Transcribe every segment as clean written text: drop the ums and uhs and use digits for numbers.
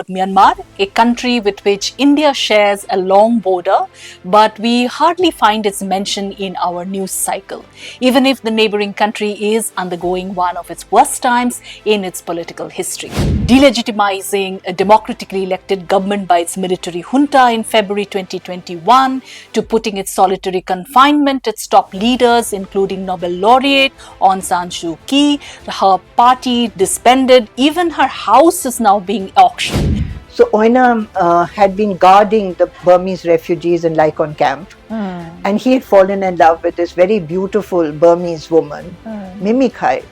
Myanmar, a country with which India shares a long border, but we hardly find its mention in our news cycle, even if the neighboring country is undergoing one of its worst times in its political history. Delegitimizing a democratically elected government by its military junta in February 2021, to putting its solitary confinement its top leaders, including Nobel laureate Aung San Suu Kyi, her party disbanded, even her house is now being auctioned. So Oina had been guarding the Burmese refugees in Laikon camp, and he had fallen in love with this very beautiful Burmese woman, Mimikai.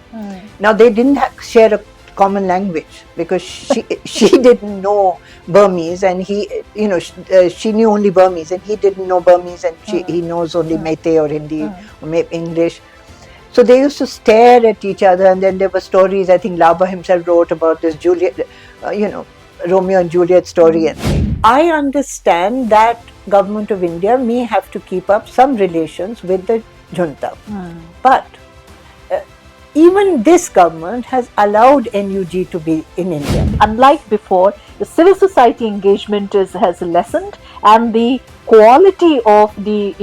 Now they didn't share a common language because she didn't know Burmese, and she knew only Burmese, and he didn't know Burmese, and he knows only Meitei or Hindi or English. So they used to stare at each other, and then there were stories. I think Laba himself wrote about this Romeo and Juliet story. And I understand that government of India may have to keep up some relations with the junta, but even this government has allowed NUG to be in India. Unlike before, the civil society engagement has lessened, and the quality of the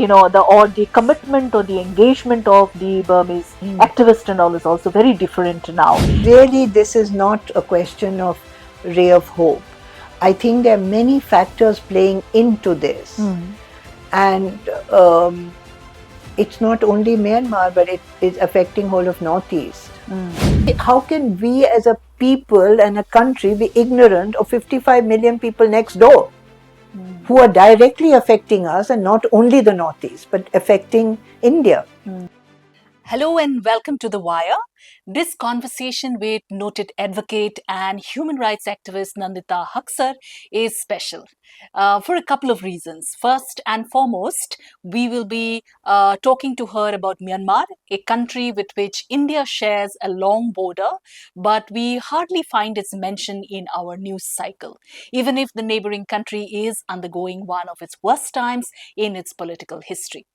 commitment or the engagement of the Burmese activists and all is also very different now. Really, this is not a question of ray of hope. I think there are many factors playing into this, and it's not only Myanmar, but it is affecting whole of Northeast. How can we as a people and a country be ignorant of 55 million people next door who are directly affecting us, and not only the Northeast, but affecting India? Hello and welcome to The Wire. This conversation with noted advocate and human rights activist Nandita Haksar is special for a couple of reasons. First and foremost, we will be talking to her about Myanmar, a country with which India shares a long border, but we hardly find its mention in our news cycle, even if the neighboring country is undergoing one of its worst times in its political history.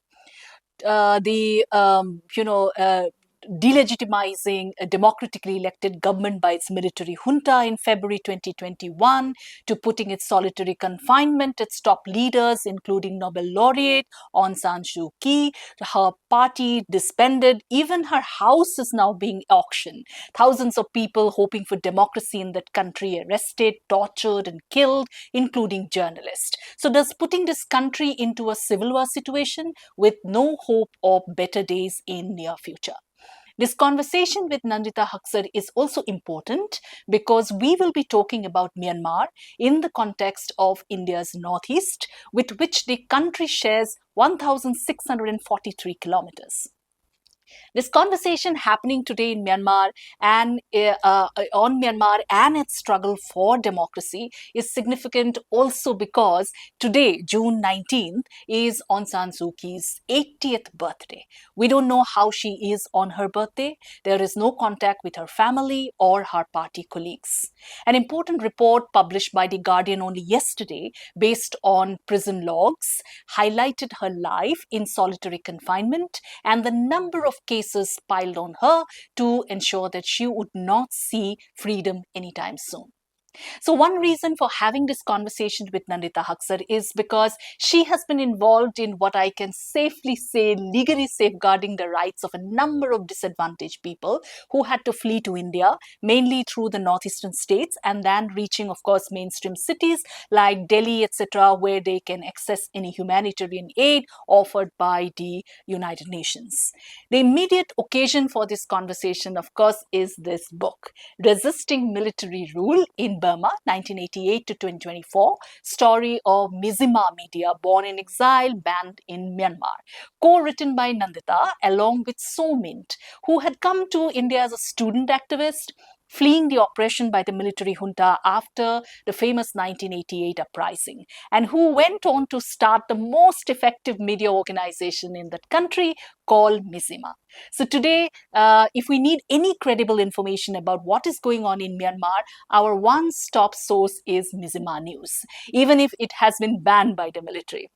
Delegitimizing a democratically elected government by its military junta in February 2021, to putting its solitary confinement its top leaders, including Nobel laureate Aung San Suu Kyi, her party disbanded, even her house is now being auctioned. Thousands of people hoping for democracy in that country arrested, tortured and killed, including journalists. So does putting this country into a civil war situation with no hope of better days in near future? This conversation with Nandita Haksar is also important because we will be talking about Myanmar in the context of India's northeast, with which the country shares 1,643 kilometers. This conversation happening today in Myanmar and on Myanmar and its struggle for democracy is significant also because today, June 19th, is Aung San Suu Kyi's 80th birthday. We don't know how she is on her birthday. There is no contact with her family or her party colleagues. An important report published by The Guardian only yesterday, based on prison logs, highlighted her life in solitary confinement and the number of cases piled on her to ensure that she would not see freedom anytime soon. So one reason for having this conversation with Nandita Haksar is because she has been involved in what I can safely say legally safeguarding the rights of a number of disadvantaged people who had to flee to India, mainly through the northeastern states, and then reaching, of course, mainstream cities like Delhi, etc., where they can access any humanitarian aid offered by the United Nations. The immediate occasion for this conversation, of course, is this book, Resisting Military Rule in Burma, 1988 to 2024, story of Mizima Media, born in exile, banned in Myanmar, co-written by Nandita along with Somint, who had come to India as a student activist, fleeing the oppression by the military junta after the famous 1988 uprising, and who went on to start the most effective media organization in that country called Mizima. So today, if we need any credible information about what is going on in Myanmar, our one-stop source is Mizima News, even if it has been banned by the military.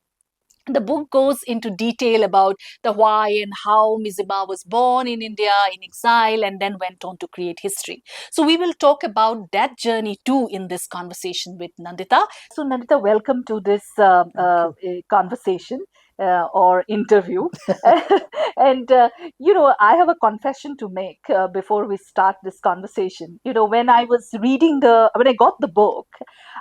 The book goes into detail about the why and how Mizima was born in India in exile and then went on to create history. So we will talk about that journey too in this conversation with Nandita. So, Nandita, welcome to this you. conversation or interview. And, I have a confession to make before we start this conversation. When when I got the book,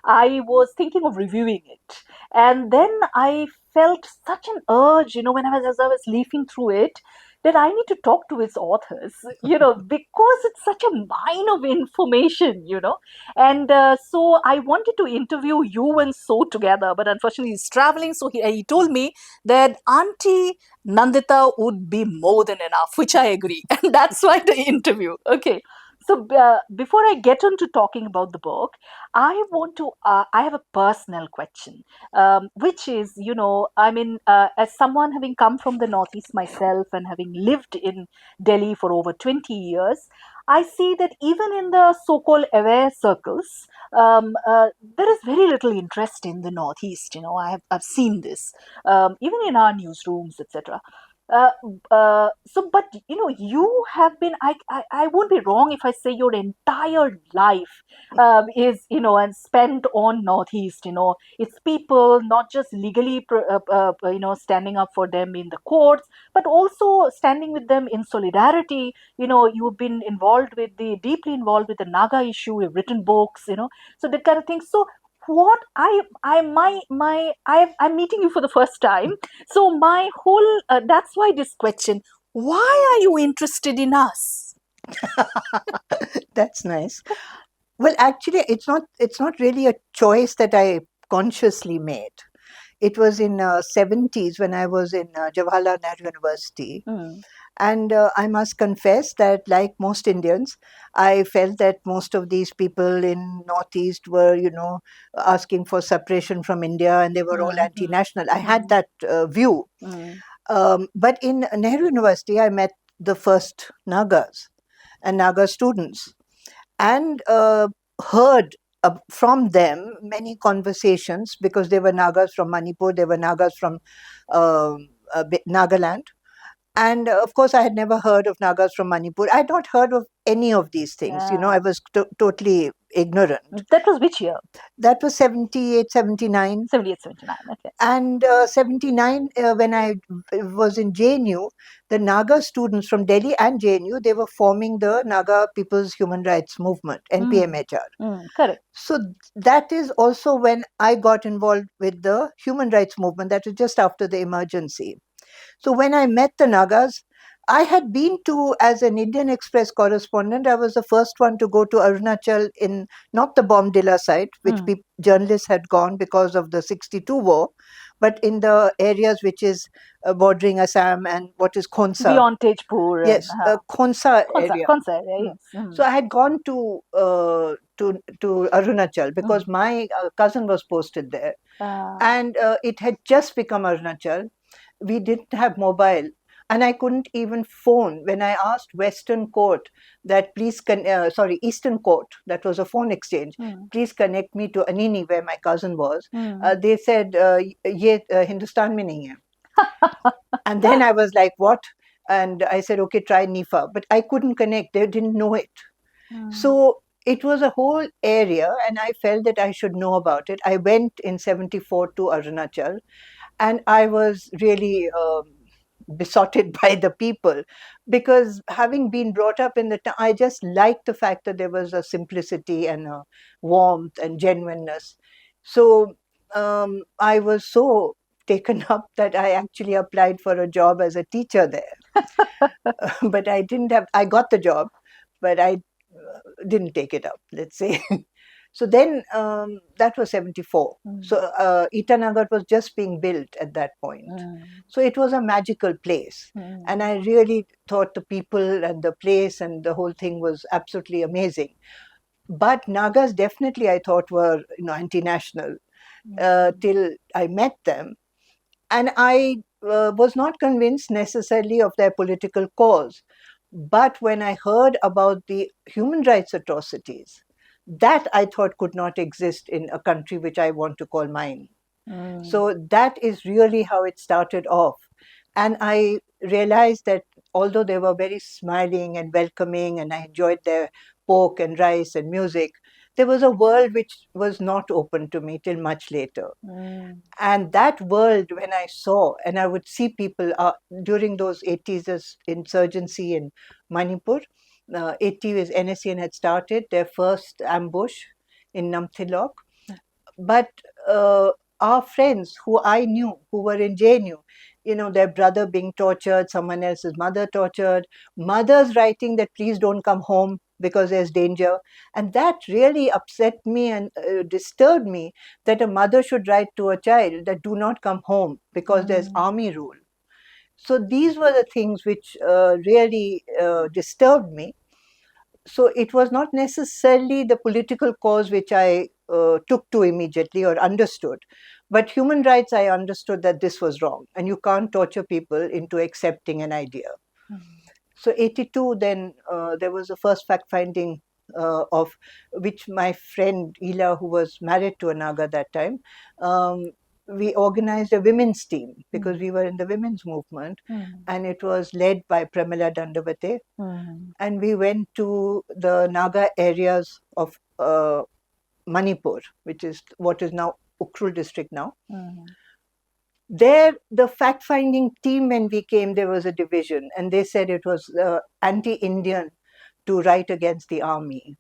I was thinking of reviewing it. And then I felt such an urge, as I was leafing through it, that I need to talk to its authors, because it's such a mine of information, and so I wanted to interview you and So together, but unfortunately He's traveling, so he told me that Auntie Nandita would be more than enough, which I agree. And that's why the interview. okay. So before I get on to talking about the book, I have a personal question, which is, as someone having come from the Northeast myself and having lived in Delhi for over 20 years, I see that even in the so-called aware circles, there is very little interest in the Northeast. I've seen this, even in our newsrooms, etc. Uh, but you have been. I won't be wrong if I say your entire life is and spent on Northeast. It's people not just legally standing up for them in the courts, but also standing with them in solidarity. You've been deeply involved with the Naga issue. You've written books. So that kind of thing. So what I my I'm meeting you for the first time, so my whole that's why this question: Why are you interested in us? That's nice. Well, actually, it's not really a choice that I consciously made. It was in 70s when I was in Jawaharlal Nehru University. Mm, And I must confess that, like most Indians, I felt that most of these people in Northeast were, asking for separation from India, and they were all mm, anti-national. I had mm, that view. mm, But in Nehru University, I met the first Nagas and Naga students, and heard from them many conversations, because they were Nagas from Manipur, they were Nagas from Nagaland. And of course, I had never heard of Nagas from Manipur. I had not heard of any of these things. I yeah. was totally ignorant. That was which year? That was 78, 79. 78, 79. Okay. And 79, when I was in JNU, the Naga students from Delhi and JNU, they were forming the Naga People's Human Rights Movement, NPMHR. Correct. So that is also when I got involved with the human rights movement. That was just after the emergency. So when I met the Nagas, I had been to, as an Indian Express correspondent, I was the first one to go to Arunachal, in not the Bombdilla site, which journalists had gone because of the 62 war, but in the areas which is bordering Assam and what is Khonsa. Beyond Tejpur. Yes, Khonsa Konsa, area. Konsa area, yes. So I had gone to Arunachal because my cousin was posted there, and it had just become Arunachal. We didn't have mobile, and I couldn't even phone. When I asked Western Court that Eastern Court, that was a phone exchange, please connect me to Anini, where my cousin was. They said, "Ye Hindustan mein nahi hai." And then I was like, "What?" And I said, "Okay, try Nifa," but I couldn't connect. They didn't know it. So it was a whole area, and I felt that I should know about it. I went in 74 to Arunachal, and I was really besotted by the people, because having been brought up in the town, I just liked the fact that there was a simplicity and a warmth and genuineness. So I was so taken up that I actually applied for a job as a teacher there. But I got the job, but I didn't take it up, let's say. So then that was 74. So Itanagar was just being built at that point. So it was a magical place. And I really thought the people and the place and the whole thing was absolutely amazing. But Nagas definitely I thought were anti-national till I met them. And I was not convinced necessarily of their political cause. But when I heard about the human rights atrocities, that I thought could not exist in a country which I want to call mine. So that is really how it started off. And I realized that although they were very smiling and welcoming, and I enjoyed their pork and rice and music, there was a world which was not open to me till much later. And that world, when I saw, and I would see people during those 80s insurgency in Manipur, 80 is NSCN had started their first ambush in Namthilok. But our friends who I knew, who were in JNU, their brother being tortured, someone else's mother tortured, mothers writing that please don't come home because there's danger. And that really upset me and disturbed me, that a mother should write to a child that do not come home because there's army rule. So these were the things which really disturbed me. So it was not necessarily the political cause which I took to immediately or understood, but human rights, I understood that this was wrong, and you can't torture people into accepting an idea. So 82, then there was the first fact finding of which my friend Ela, who was married to a Naga that time, we organized a women's team because we were in the women's movement, and it was led by Pramila Dandavate. And we went to the Naga areas of Manipur, which is what is now Ukhrul district now. There, the fact-finding team, when we came, there was a division, and they said it was anti-Indian to write against the army.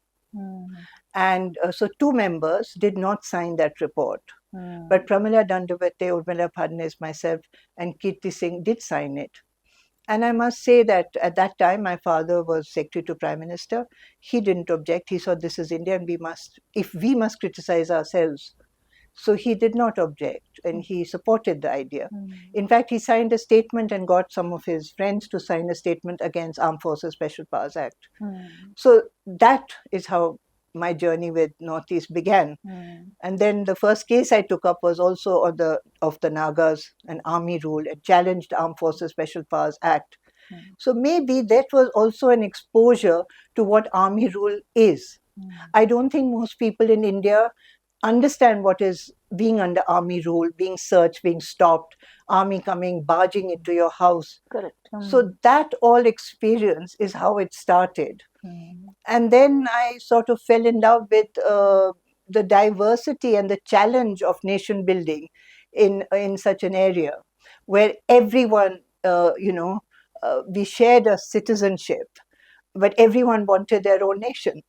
And so 2 members did not sign that report. But Pramila Dandavate, Urmila Phadnis, myself, and Kirti Singh did sign it. And I must say that at that time, my father was Secretary to Prime Minister. He didn't object. He saw this is India, and we must criticize ourselves. So he did not object, and he supported the idea. In fact, he signed a statement and got some of his friends to sign a statement against Armed Forces Special Powers Act. So that is how my journey with Northeast began. And then the first case I took up was also of the Nagas and army rule. It challenged Armed Forces Special Powers Act. So maybe that was also an exposure to what army rule is. I don't think most people in India understand what is being under army rule, being searched, being stopped, army coming, barging into your house. Correct. So that all experience is how it started. And then I sort of fell in love with the diversity and the challenge of nation building in such an area where everyone, we shared a citizenship, but everyone wanted their own nation.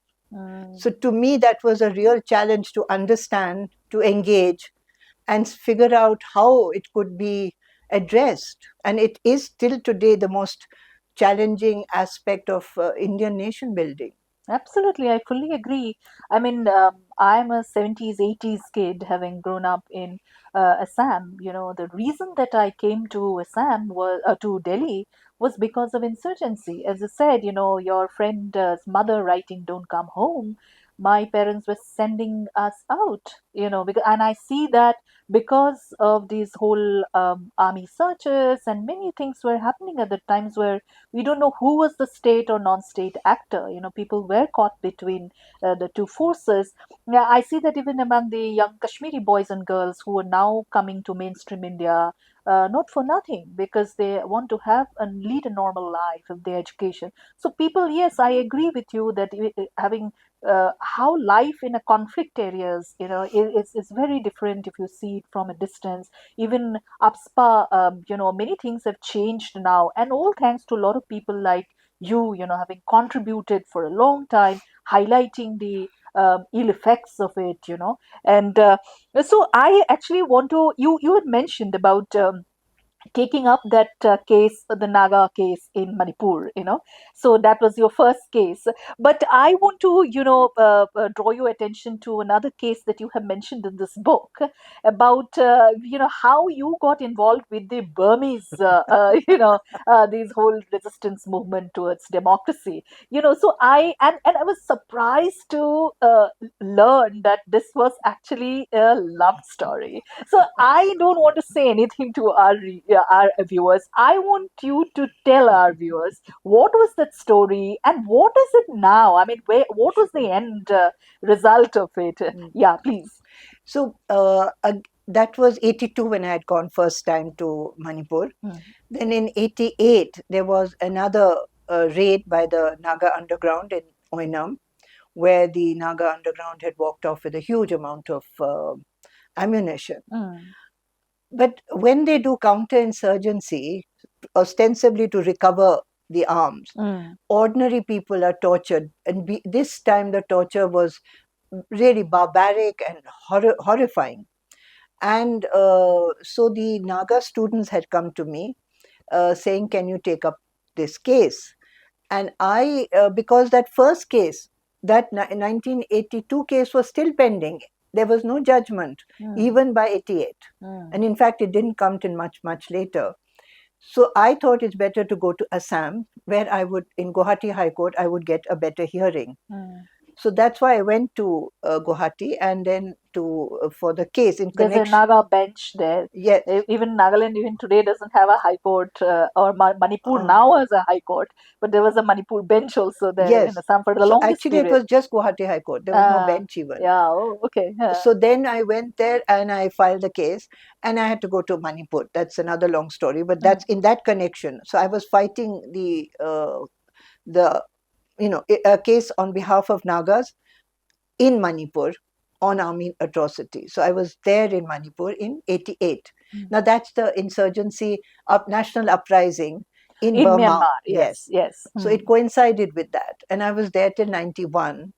So to me, that was a real challenge to understand, to engage, and figure out how it could be addressed. And it is still today the most challenging aspect of Indian nation building. Absolutely, I fully agree. I mean, I'm a 70s, 80s kid having grown up in Assam. The reason that I came to Assam was to Delhi was because of insurgency. As I said, your friend's mother writing, "Don't come home." My parents were sending us out, and I see that because of these whole army searches and many things were happening at the times where we don't know who was the state or non-state actor. People were caught between the two forces. Yeah, I see that even among the young Kashmiri boys and girls who are now coming to mainstream India, not for nothing, because they want to have and lead a normal life of their education. So people, yes, I agree with you that having how life in a conflict areas, is very different if you see it from a distance. Even UPSPA, many things have changed now, and all thanks to a lot of people like you, having contributed for a long time, highlighting the ill effects of it, and so I actually want to, you had mentioned about taking up that case, the Naga case in Manipur, So that was your first case. But I want to, draw your attention to another case that you have mentioned in this book about, how you got involved with the Burmese, these whole resistance movement towards democracy. So and I was surprised to learn that this was actually a love story. So I don't want to say anything to our viewers. I want you to tell our viewers what was that story and what is it now. I mean, what was the end result of it? Yeah, please. So that was 82 when I had gone first time to Manipur. Then in 88, there was another raid by the Naga underground in Oinam, where the Naga underground had walked off with a huge amount of ammunition. But when they do counterinsurgency, ostensibly to recover the arms, ordinary people are tortured. And this time the torture was really barbaric and horrifying. And so the Naga students had come to me saying, can you take up this case? And I, because that first case, that 1982 case was still pending. There was no judgment, even by 88. And in fact, it didn't come till much, much later. So I thought it's better to go to Assam, where I would, in Guwahati High Court, I would get a better hearing. So that's why I went to Guwahati and then to for the case in There's connection. a Naga bench there. Yes. Even Nagaland, even today, doesn't have a high court, or Manipur Oh. now has a high court, but there was a Manipur bench also there Yes. in Assam for the So longest actually, period. it was just Guwahati High Court. There was no Ah, bench even. Yeah, oh, okay. Yeah. So then I went there and I filed the case, and I had to go to Manipur. That's another long story, but that's in that connection. So I was fighting the a case on behalf of Nagas in Manipur on army atrocity. So I was there in Manipur in 88. Now that's the insurgency of national uprising in Burma. Myanmar, yes. So it coincided with that. And I was there till 91.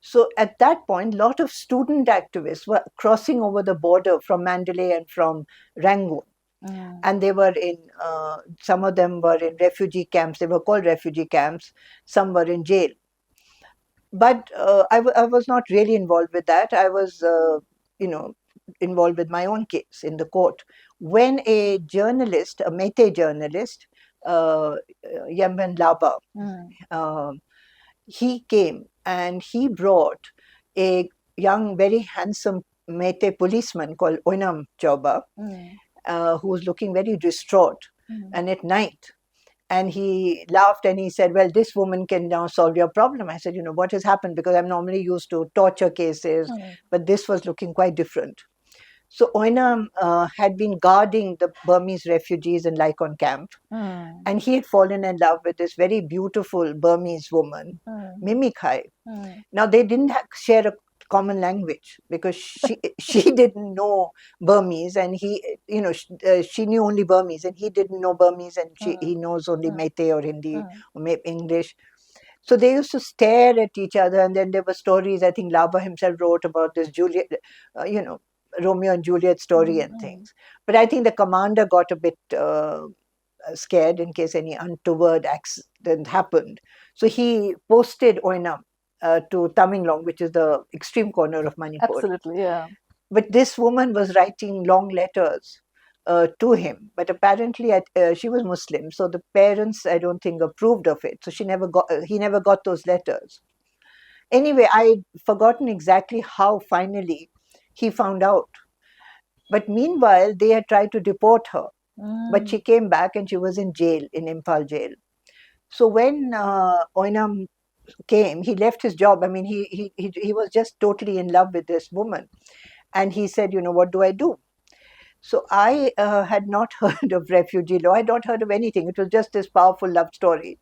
So at that point, a lot of student activists were crossing over the border from Mandalay and from Rangoon. And they were in, some of them were in refugee camps. They were called refugee camps. Some were in jail. But I was not really involved with that. I was, involved with my own case in the court. When a journalist, a Meitei journalist, Yemben Laba, he came and he brought a young, very handsome Meitei policeman called Oinam Chauba, who was looking very distraught. And at night, and he laughed and he said, well, this woman can now solve your problem. I said, what has happened? Because I'm normally used to torture cases, but this was looking quite different. So Oinam had been guarding the Burmese refugees in Laikon camp, and he had fallen in love with this very beautiful Burmese woman, Mimi Khai. Now they didn't share a common language because she didn't know Burmese, and he, she knew only Burmese, and he didn't know Burmese, and he knows only Meitei or Hindi or maybe English. So they used to stare at each other, and then there were stories. I think Laba himself wrote about this Juliet, Romeo and Juliet story and things. But I think the commander got a bit scared in case any untoward accident happened. So he posted Oinam to Tamenglong, which is the extreme corner of Manipur. Absolutely, yeah. But this woman was writing long letters to him. But apparently she was Muslim, so the parents, I don't think, approved of it. So he never got those letters. Anyway, I'd forgotten exactly how finally he found out. But meanwhile, they had tried to deport her. But she came back and she was in jail, in Impal jail. So when Oinam came, he left his job. I mean, he was just totally in love with this woman. And he said, what do I do? So I had not heard of refugee law. I had not heard of anything. It was just this powerful love story.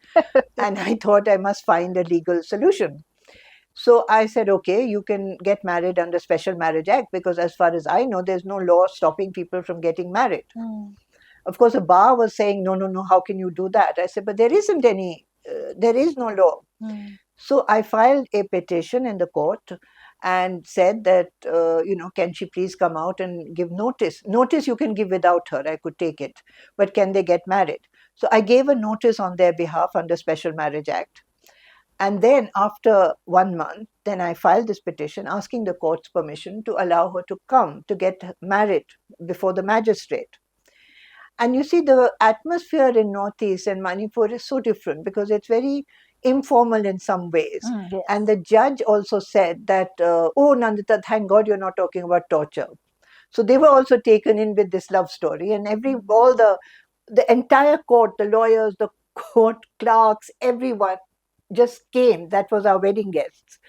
And I thought I must find a legal solution. So I said, okay, you can get married under Special Marriage Act, because as far as I know, there's no law stopping people from getting married. Of course, a bar was saying, no, how can you do that? I said, but there isn't any, there is no law. So I filed a petition in the court and said that, can she please come out and give notice? Notice you can give without her, I could take it. But can they get married? So I gave a notice on their behalf under Special Marriage Act. And then after 1 month, then I filed this petition asking the court's permission to allow her to come to get married before the magistrate. And you see, the atmosphere in Northeast and Manipur is so different because it's very informal in some ways. Yes. And the judge also said that, oh, Nandita, thank God you're not talking about torture. So they were also taken in with this love story. And all the entire court, the lawyers, the court clerks, everyone just came. That was our wedding guests.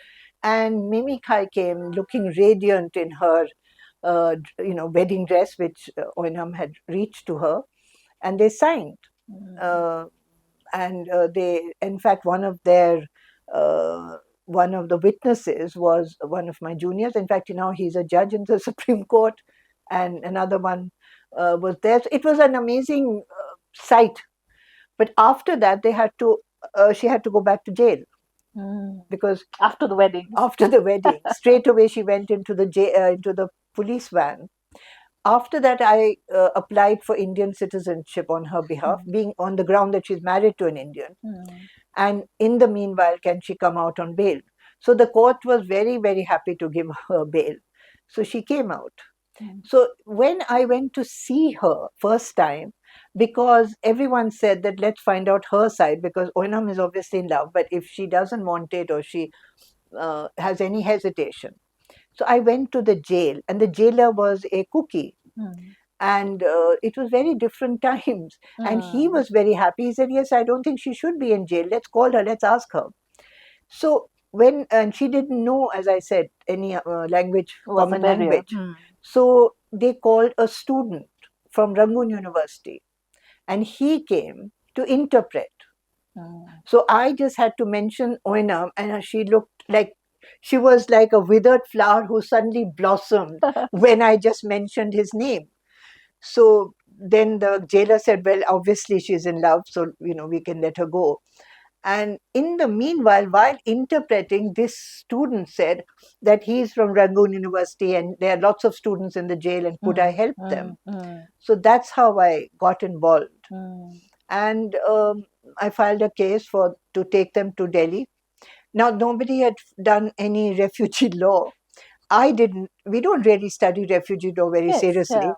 And Mimi Khai came looking radiant in her wedding dress which Oinam had reached to her, and they signed. And they, in fact, one of the witnesses was one of my juniors. In fact, he's a judge in the Supreme Court, and another one was there. So it was an amazing sight. But after that, she had to go back to jail because After the wedding. after the wedding, straight away she went into the police van. After that, I applied for Indian citizenship on her behalf, being on the ground that she's married to an Indian. And in the meanwhile, can she come out on bail? So the court was very, very happy to give her bail. So she came out. So when I went to see her first time, because everyone said that let's find out her side, because Oinam is obviously in love, but if she doesn't want it or she has any hesitation. So I went to the jail, and the jailer was a cookie. And it was very different times. And he was very happy. He said, yes, I don't think she should be in jail. Let's call her, let's ask her. So and she didn't know, as I said, any common language. So they called a student from Rangoon University, and he came to interpret. So I just had to mention Oinam, and she was like a withered flower who suddenly blossomed when I just mentioned his name. So then the jailer said, well, obviously she's in love, so we can let her go. And in the meanwhile, while interpreting, this student said that he's from Rangoon University and there are lots of students in the jail, and could I help them? So that's how I got involved. And I filed a case to take them to Delhi. Now, nobody had done any refugee law. We don't really study refugee law very seriously.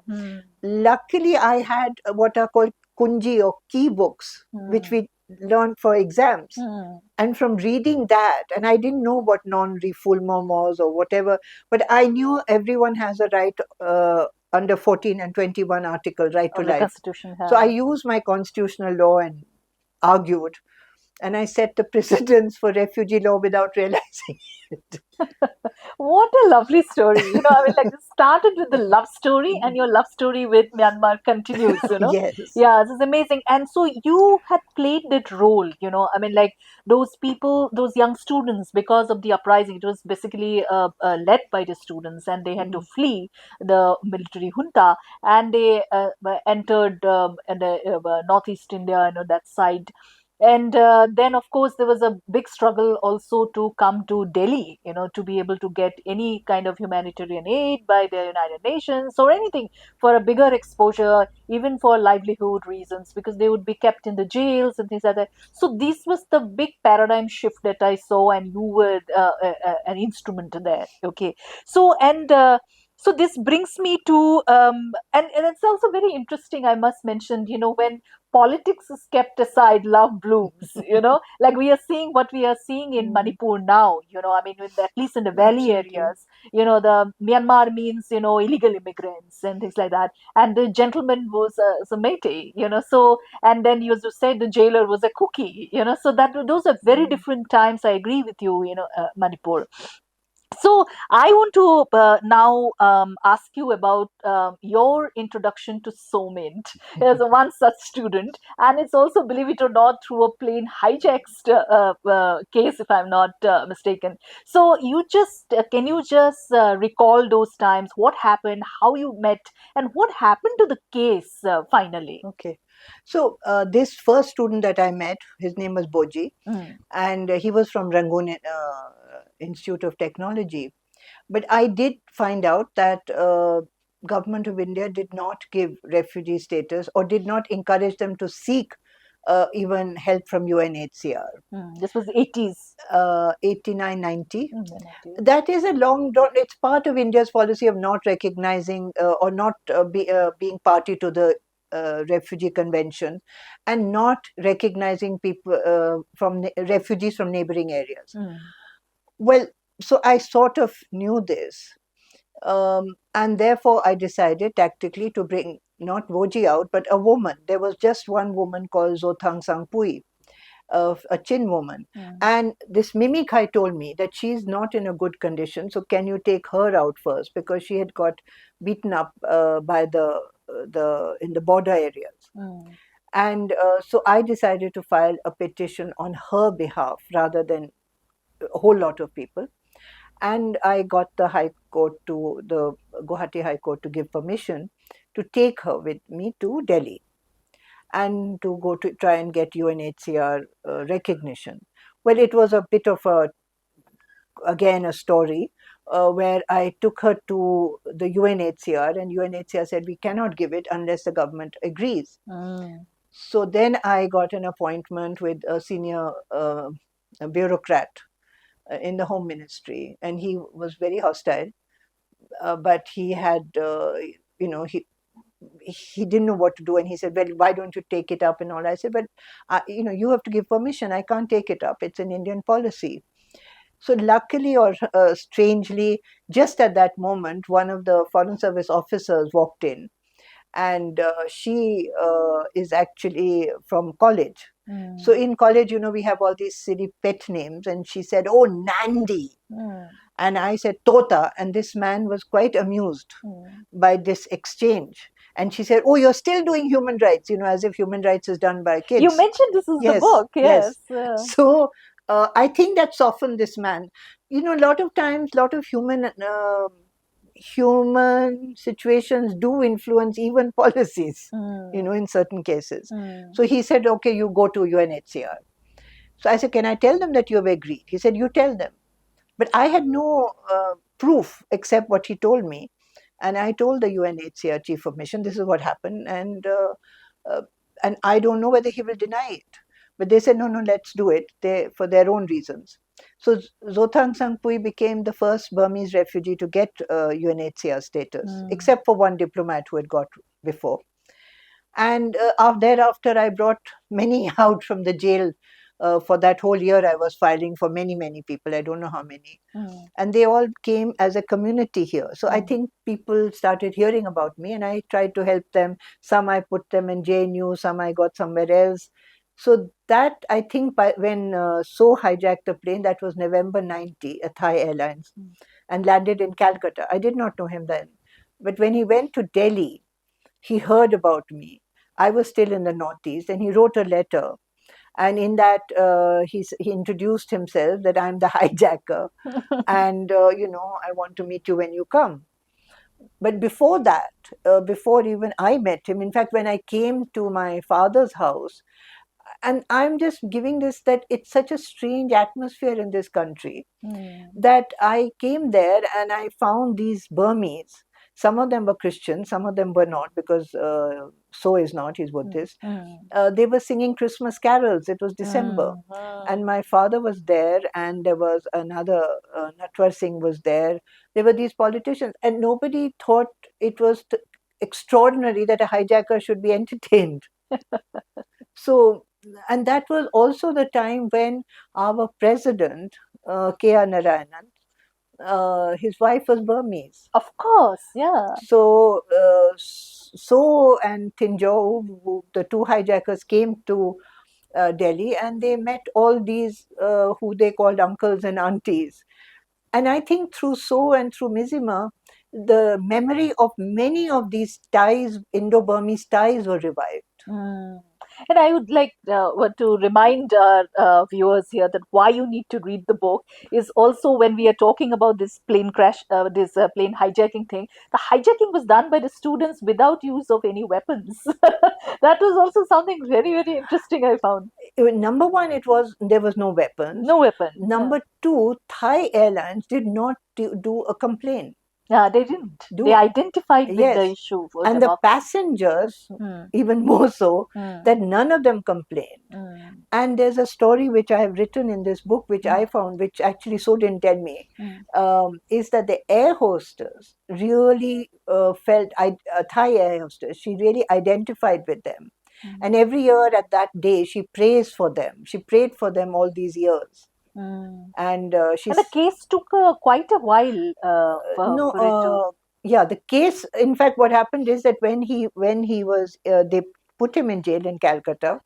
Luckily, I had what are called kunji or key books, which we learned for exams. And from reading that, and I didn't know what non-refoulement was or whatever, but I knew everyone has a right under 14 and 21 article, right to life. So I used my constitutional law and argued. And I set the precedence for refugee law without realizing it. What a lovely story. It started with the love story, and your love story with Myanmar continues, Yes. Yeah, this is amazing. And so you had played that role, those people, those young students, because of the uprising, it was basically led by the students, and they had to flee the military junta, and they entered Northeast India, that side. And then, of course, there was a big struggle also to come to Delhi, to be able to get any kind of humanitarian aid by the United Nations or anything for a bigger exposure, even for livelihood reasons, because they would be kept in the jails and things like that. So this was the big paradigm shift that I saw, and you were an instrument there. Okay. So, so this brings me to, and it's also very interesting, I must mention, when politics is kept aside, love blooms, like what we are seeing in Manipur now, at least in the valley areas, the Myanmar means, illegal immigrants and things like that. And the gentleman was a Métis, so, and then you said the jailer was a cookie, so those are very different times. I agree with you, Manipur. So I want to now ask you about your introduction to Somint as one such student, and it's also, believe it or not, through a plane hijacked case, if I'm not mistaken. So can you just recall those times? What happened? How you met? And what happened to the case finally? Okay. So this first student that I met, his name was Boji, and he was from Rangoon Institute of Technology. But I did find out that government of India did not give refugee status or did not encourage them to seek even help from UNHCR. This was 80s. 89, 90. That is a long, it's part of India's policy of not recognizing or not being party to the refugee convention and not recognizing people refugees from neighboring areas. Well, so I sort of knew this, and therefore I decided tactically to bring not Boji out, but a woman. There was just one woman called Zothang Sangpui, a Chin woman. And this Mimi Khai told me that she's not in a good condition, so can you take her out first, because she had got beaten up by the in the border areas. And so I decided to file a petition on her behalf rather than a whole lot of people. And I got the High Court to the Guwahati High Court to give permission to take her with me to Delhi and to go to try and get UNHCR recognition. Well, it was a bit of a story where I took her to the UNHCR, and UNHCR said we cannot give it unless the government agrees. So then I got an appointment with a senior bureaucrat in the Home Ministry, and he was very hostile, but he had, he didn't know what to do, and he said, well, why don't you take it up and all. I said, but you have to give permission. I can't take it up. It's an Indian policy. So luckily or strangely, just at that moment, one of the Foreign Service officers walked in, and she is actually from college. So in college, we have all these silly pet names, and she said, oh, Nandi. And I said, Tota. And this man was quite amused by this exchange. And she said, oh, you're still doing human rights, as if human rights is done by kids. You mentioned this is the book, yes. So I think that softened this man. A lot of times, lot of human situations do influence even policies, in certain cases. So he said, okay, you go to UNHCR. So I said, can I tell them that you have agreed? He said, you tell them. But I had no proof except what he told me. And I told the UNHCR Chief of Mission, this is what happened. And I don't know whether he will deny it. But they said, no, let's do it for their own reasons. So Zothang Sangpui became the first Burmese refugee to get UNHCR status, except for one diplomat who had got before. And thereafter, I brought many out from the jail. For that whole year, I was filing for many, many people. I don't know how many. And they all came as a community here. So I think people started hearing about me, and I tried to help them. Some I put them in JNU, some I got somewhere else. So that, I think, when So hijacked the plane, that was November 90, a Thai Airlines, and landed in Calcutta. I did not know him then. But when he went to Delhi, he heard about me. I was still in the Northeast, and he wrote a letter. And in that, he introduced himself that I'm the hijacker. And, I want to meet you when you come. But before that, before even I met him, in fact, when I came to my father's house, and I'm just giving this, that it's such a strange atmosphere in this country, that I came there and I found these Burmese. Some of them were Christian, some of them were not, because So is not, he's Buddhist. They were singing Christmas carols. It was December. And my father was there, and there was another, Natwar Singh was there. There were these politicians, and nobody thought it was extraordinary that a hijacker should be entertained. So, and that was also the time when our president, K.R. Narayanan, his wife was Burmese. Of course, yeah. So, So and Tinjau, the two hijackers, came to Delhi, and they met all these who they called uncles and aunties. And I think through So and through Mizima, the memory of many of these ties, Indo-Burmese ties, were revived. And I would like to remind our viewers here that why you need to read the book is also when we are talking about this plane crash, this plane hijacking thing. The hijacking was done by the students without use of any weapons. That was also something very, very interesting, I found. Number one, there was no weapons. No weapons. Number two, Thai Airlines did not do a complaint. Yeah, they didn't. They identified with the issue. And the passengers, even more so, that none of them complained. And there's a story which I have written in this book, which I found, which actually So didn't tell me, is that the air hostess really felt, a Thai air hostess, she really identified with them. And every year at that day, she prays for them. She prayed for them all these years. And the case took quite a while for it to... Yeah, the case, in fact, what happened is that when he was, they put him in jail in Calcutta,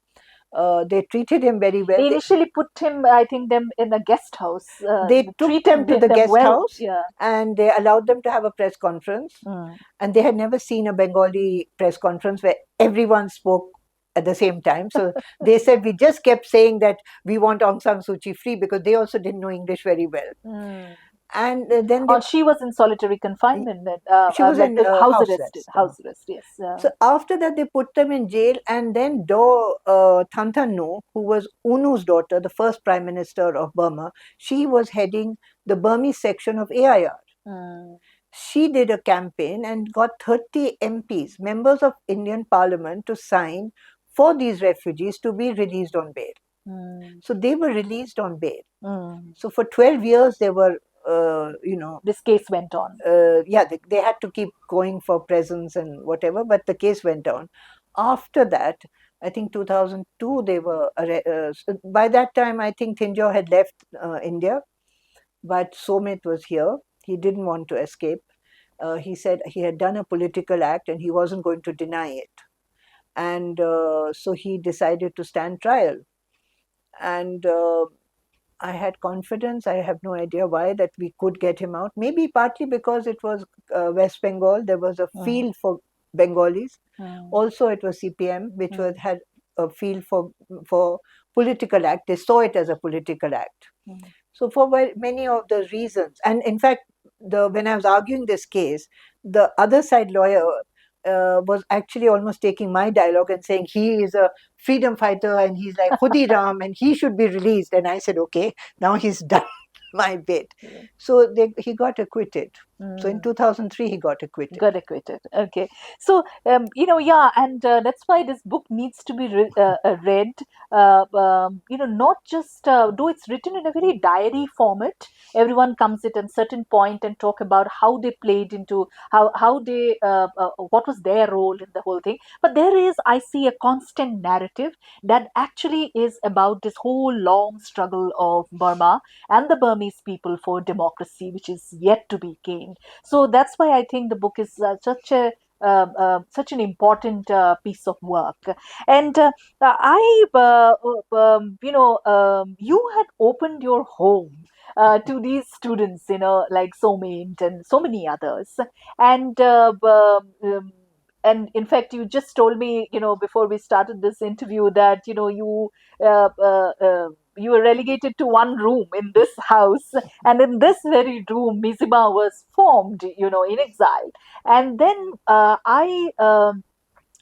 They treated him very well. They initially put him, I think, them in a guest house. They took treated them to the them guest well. house Yeah. and they allowed them to have a press conference. Mm. And they had never seen a Bengali press conference where everyone spoke at the same time. So they said, we just kept saying that we want Aung San Suu Kyi free because they also didn't know English very well. Mm. And then they, She was in solitary confinement, she was like in the house house arrest. arrest. House arrest, yes. So after that, they put them in jail, and then Than Nu, who was Unu's daughter, the first prime minister of Burma, she was heading the Burmese section of AIR. Mm. She did a campaign and got 30 MPs, members of Indian Parliament, to sign for these refugees to be released on bail. Mm. So they were released on bail. Mm. So for 12 years, they were, This case went on. they had to keep going for presence and whatever, but the case went on. After that, I think 2002, they were, by that time, I think Thinjau had left India, but Somit was here. He didn't want to escape. He said he had done a political act and he wasn't going to deny it. And so he decided to stand trial. And I had confidence, I have no idea why, that we could get him out. Maybe partly because it was West Bengal, there was a field for Bengalis. Also, it was CPM, which had a field for political act. They saw it as a political act. So for many of the reasons, and in fact, when I was arguing this case, the other side lawyer was actually almost taking my dialogue and saying he is a freedom fighter and he's like Khudi Ram and he should be released. And I said, okay, now he's done my bit. So he got acquitted. So in 2003, he got acquitted. Got acquitted. Okay. So, and that's why this book needs to be read, not just, though it's written in a very diary format, everyone comes at a certain point and talk about how they played into, how they, what was their role in the whole thing. But there is, I see, a constant narrative that actually is about this whole long struggle of Burma and the Burmese people for democracy, which is yet to be gained. So that's why I think the book is such an important piece of work. And you had opened your home to these students, like Somit and so many others, and. And in fact, you just told me, before we started this interview, that you were relegated to one room in this house, and in this very room, Mizima was formed, in exile. And then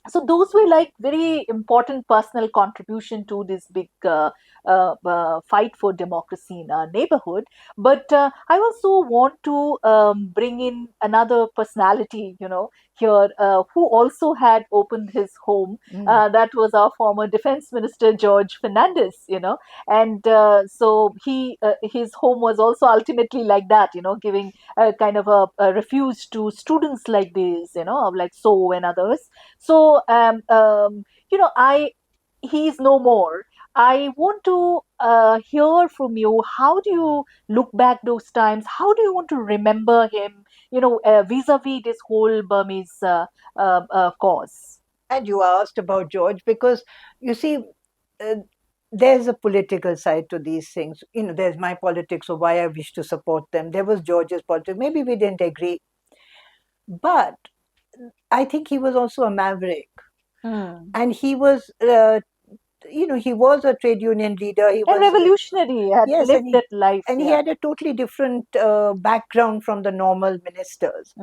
so those were like very important personal contribution to this big fight for democracy in our neighborhood. But I also want to bring in another personality, here, who also had opened his home. That was our former defense minister, George Fernandez, and so his home was also ultimately like that, giving a kind of a refuge to students like this, like So and others. So, he's no more. I want to hear from you. How do you look back those times? How do you want to remember him, vis-a-vis this whole Burmese cause? And you asked about George because, you see, there's a political side to these things. There's my politics of why I wish to support them. There was George's politics. Maybe we didn't agree. But I think he was also a maverick. And he was, he was a trade union leader. He was revolutionary. Had lived that life. And he had a totally different background from the normal ministers.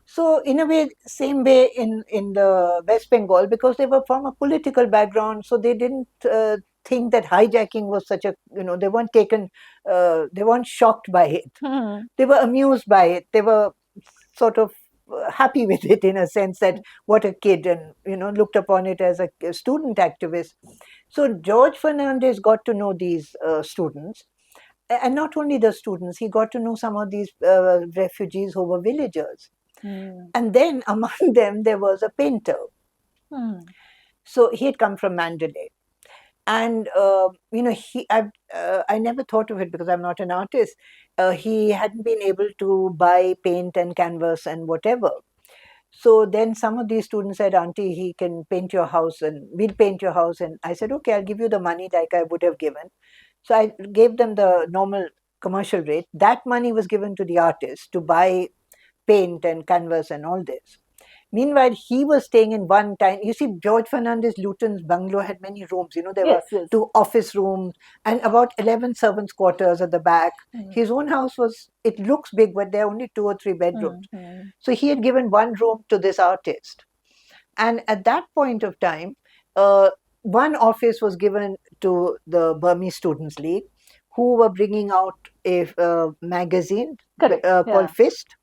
So in a way, same way in the West Bengal, because they were from a political background, so they didn't think that hijacking was such a, they weren't taken, they weren't shocked by it. They were amused by it. They were sort of happy with it in a sense that what a kid, and looked upon it as a student activist. So George Fernandez got to know these students, and not only the students, he got to know some of these refugees who were villagers. And then among them there was a painter. So he had come from Mandalay. And I never thought of it because I'm not an artist. He hadn't been able to buy paint and canvas and whatever. So then some of these students said, Auntie, he can paint your house and we'll paint your house. And I said, okay, I'll give you the money like I would have given. So I gave them the normal commercial rate. That money was given to the artist to buy paint and canvas and all this. Meanwhile, he was staying in one time. You see, George Fernandez Luton's bungalow had many rooms. You know, there Yes, were yes. 2 office rooms and about 11 servants' quarters at the back. His own house was, it looks big, but there are only 2 or 3 bedrooms. So he had given one room to this artist. And at that point of time, one office was given to the Burmese Students' League, who were bringing out a magazine Correct, called yeah. Fist.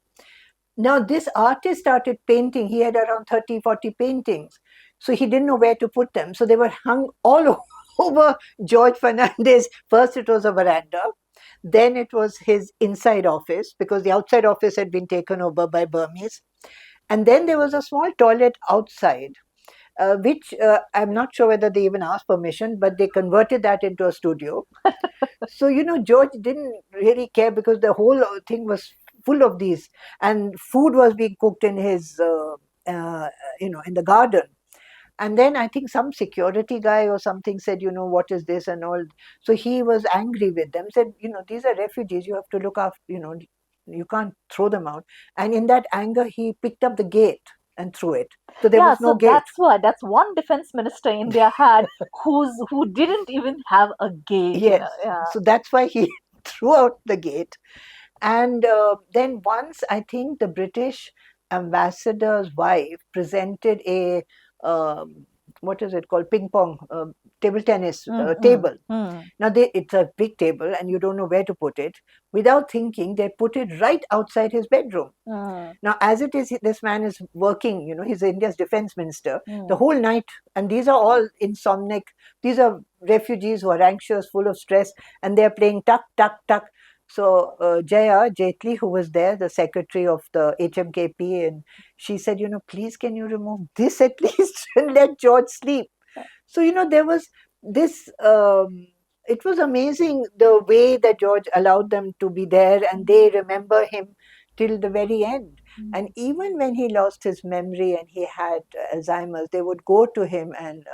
Now, this artist started painting. He had around 30, 40 paintings. So he didn't know where to put them. So they were hung all over George Fernandez. First, it was a veranda. Then it was his inside office because the outside office had been taken over by Burmese. And then there was a small toilet outside, which I'm not sure whether they even asked permission, but they converted that into a studio. So, you know, George didn't really care because the whole thing was full of these, and food was being cooked in his, in the garden. And then I think some security guy or something said, you know, what is this and all. So he was angry with them, said, you know, these are refugees. You have to look after, you know, you can't throw them out. And in that anger, he picked up the gate and threw it. So there Yeah, was no so gate. that's one defense minister India had who didn't even have a gate. Yes. Yeah. So that's why he threw out the gate. And then once I think the British ambassador's wife presented a what is it called, ping pong table tennis table. Now it's a big table and you don't know where to put it. Without thinking, they put it right outside his bedroom. Now, as it is, this man is working. You know, he's India's defense minister the whole night, and these are all insomniac. These are refugees who are anxious, full of stress, and they're playing tuck tuck tuck. So Jaya Jaitley, who was there, the secretary of the HMKP, and she said, you know, please can you remove this at least and let George sleep. So, you know, there was this, it was amazing the way that George allowed them to be there and they remember him till the very end. And even when he lost his memory and he had Alzheimer's, they would go to him and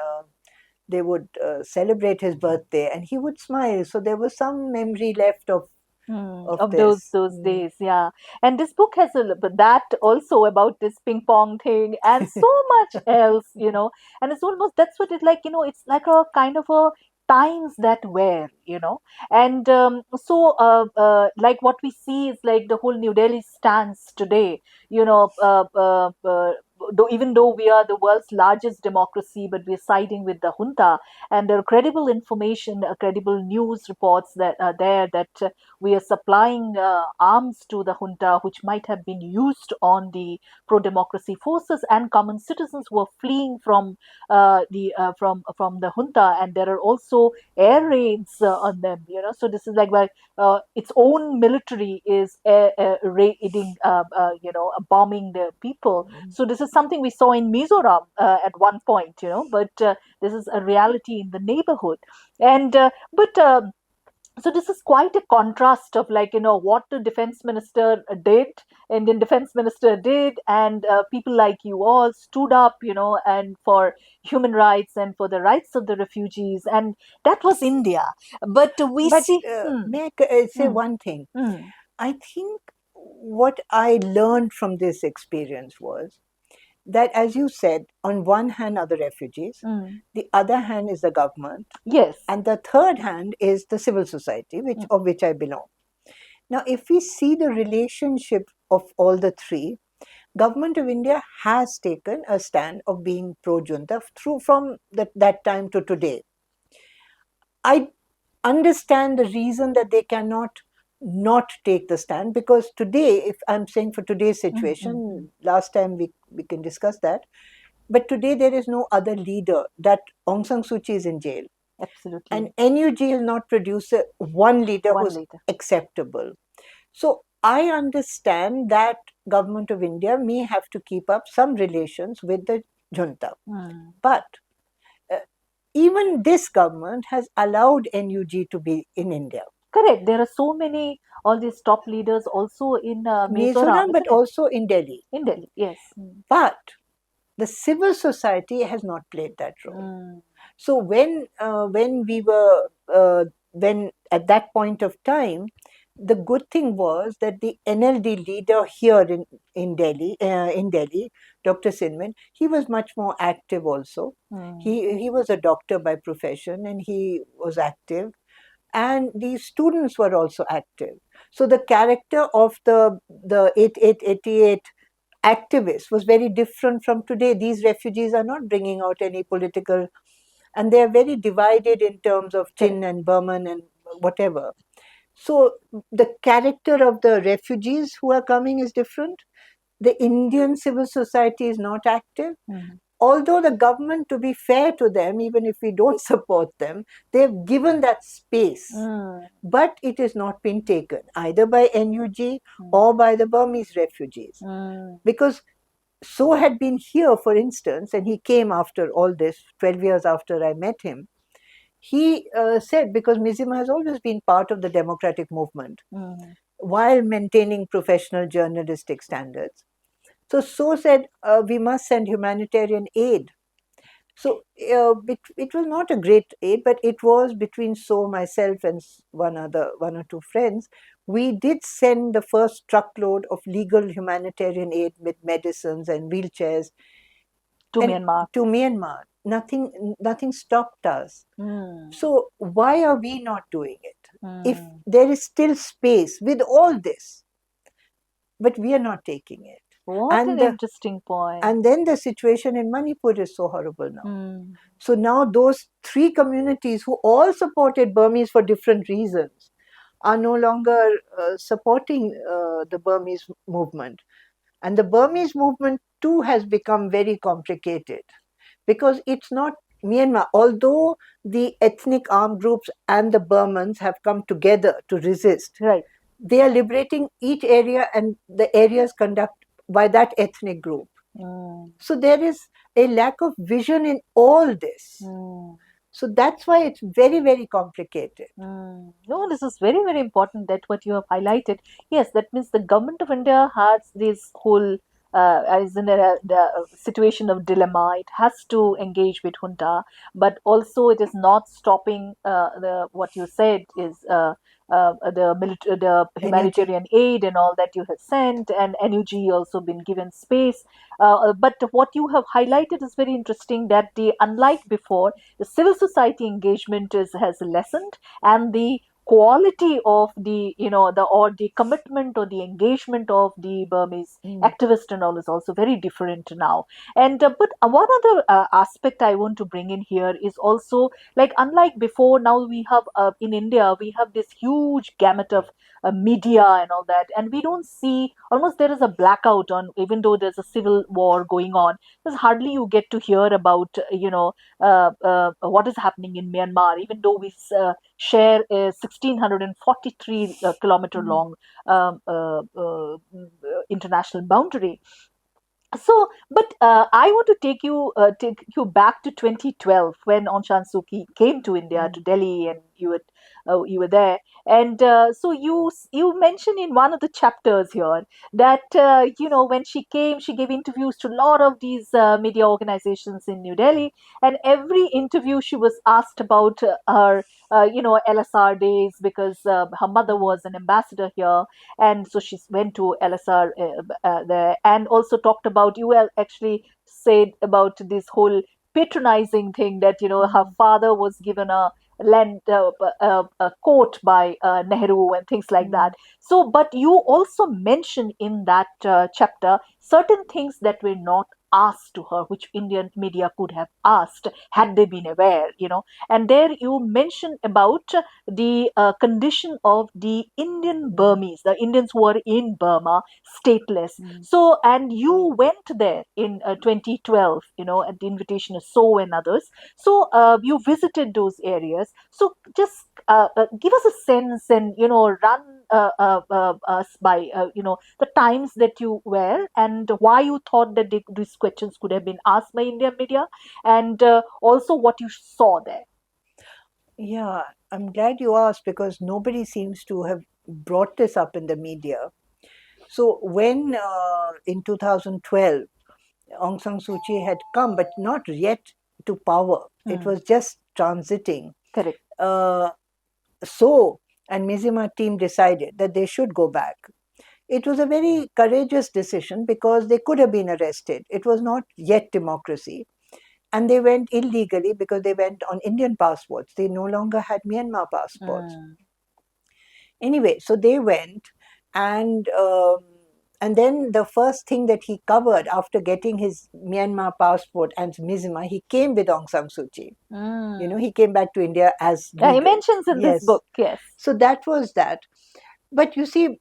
they would celebrate his birthday and he would smile. So there was some memory left of Of this. those days, yeah. And this book has that also about this ping pong thing and so much else, and it's almost, that's what it like, it's like a kind of a times that were, and like what we see is like the whole New Delhi stance today, even though we are the world's largest democracy, but we're siding with the junta, and there are credible information, credible news reports that are there that we are supplying arms to the junta, which might have been used on the pro-democracy forces and common citizens who are fleeing from from the junta, and there are also air raids on them. So this is like its own military is raiding, bombing the people. So this is something we saw in Mizoram at one point, but this is a reality in the neighborhood, and but. So this is quite a contrast of like what the defense minister did, Indian defense minister did, and people like you all stood up, and for human rights and for the rights of the refugees, and that was India. But we But see. may I say Hmm, one thing? hmm, I think what I learned from this experience was that, as you said, on one hand are the refugees, hmm. the other hand is the government, Yes. and the third hand is the civil society, Hmm, of which I belong. Now, if we see the relationship of all the three, Government of India has taken a stand of being pro-junta through from that time to today. I understand the reason that they cannot not take the stand, because today, if I'm saying for today's hmm, hmm, situation, last time we can discuss that, but today there is no other leader. That Aung San Suu Kyi is in jail, absolutely. and NUG will not produce one leader One who's later. acceptable. So I understand that Government of India may have to keep up some relations with the junta, Hmm. but uh, even this government has allowed NUG to be in India. Correct. There are so many, all these top leaders also in Mizoram, Mizoram, but isn't it? also in Delhi. In Delhi, yes. But the civil society has not played that role. Mm. So when we were when at that point of time, the good thing was that the NLD leader here in Delhi, Dr. Sinman, he was much more active also. Mm. He was a doctor by profession and he was active, and the students were also active. So the character of the 8888 activists was very different from today. These refugees are not bringing out any political, and they are very divided in terms of Chin and Burman and whatever. So the character of the refugees who are coming is different. The Indian civil society is not active. Mm. Although the government, to be fair to them, even if we don't support them, they've given that space. Mm. But it has not been taken either by NUG Mm. or by the Burmese refugees. Mm. Because So had been here, for instance, and he came after all this, 12 years after I met him. He said, because Mizima has always been part of the democratic movement Mm. while maintaining professional journalistic standards. So said, we must send humanitarian aid. So it was not a great aid, but it was between myself and one or two friends. We did send the first truckload of legal humanitarian aid with medicines and wheelchairs To and Myanmar. to Myanmar. Nothing stopped us. Mm. So why are we not doing it? If Mm. there is still space with all this, but we are not taking it. What And an the- interesting point. And then the situation in Manipur is so horrible now. Mm. So now those three communities who all supported Burmese for different reasons are no longer supporting the Burmese movement. And the Burmese movement too has become very complicated because it's not Myanmar. Although the ethnic armed groups and the Burmans have come together to resist, Right. they are liberating each area and the areas conducted by that ethnic group. Mm. So there is a lack of vision in all this. Mm. So that's why it's very, very complicated. Mm. No, this is very, very important that what you have highlighted. Yes, that means the government of India has this whole is in the situation of dilemma. It has to engage with junta, but also it is not stopping the what you said is the humanitarian aid and all that you have sent, and NUG also been given space. But what you have highlighted is very interesting that the unlike before, the civil society engagement has lessened, and the quality of the the commitment or the engagement of the Burmese activist and all is also very different now. And but one other aspect I want to bring in here is also, like, unlike before, now we have in India we have this huge gamut of media and all that, and we don't see, almost there is a blackout on, even though there's a civil war going on, there's hardly you get to hear about what is happening in Myanmar, even though we share a 1643 kilometer long international boundary. So, but I want to take you back to 2012 when Aung San Suu Kyi came to India, to Delhi, and you were there. And so you mentioned in one of the chapters here that when she came, she gave interviews to a lot of these media organizations in New Delhi, and every interview she was asked about her LSR days, because her mother was an ambassador here, and so she went to LSR there, and also talked about, you well actually said about this whole patronizing thing, that her father was given a quote by Nehru and things like that. So, but you also mentioned in that chapter certain things that were not asked to her, which Indian media could have asked had they been aware, and there you mentioned about the condition of the Indian Burmese, the Indians who are in Burma, stateless. So, and you went there in 2012, at the invitation of So and others. So, you visited those areas. So, just give us a sense, and run us by the times that you were, and why you thought that these questions could have been asked by Indian media, and also what you saw there. Yeah, I'm glad you asked because nobody seems to have brought this up in the media. So when in 2012 Aung San Suu Kyi had come, but not yet to power, it was just transiting. Correct. So and Mizima team decided that they should go back. It was a very courageous decision because they could have been arrested. It was not yet democracy. And they went illegally because they went on Indian passports. They no longer had Myanmar passports. Anyway, so they went, and and then the first thing that he covered after getting his Myanmar passport and Mizima, he came with Aung San Suu Kyi. You know, he came back to India as Yeah, he legal. mentions in this Yes. book, yes. So that was that. But you see,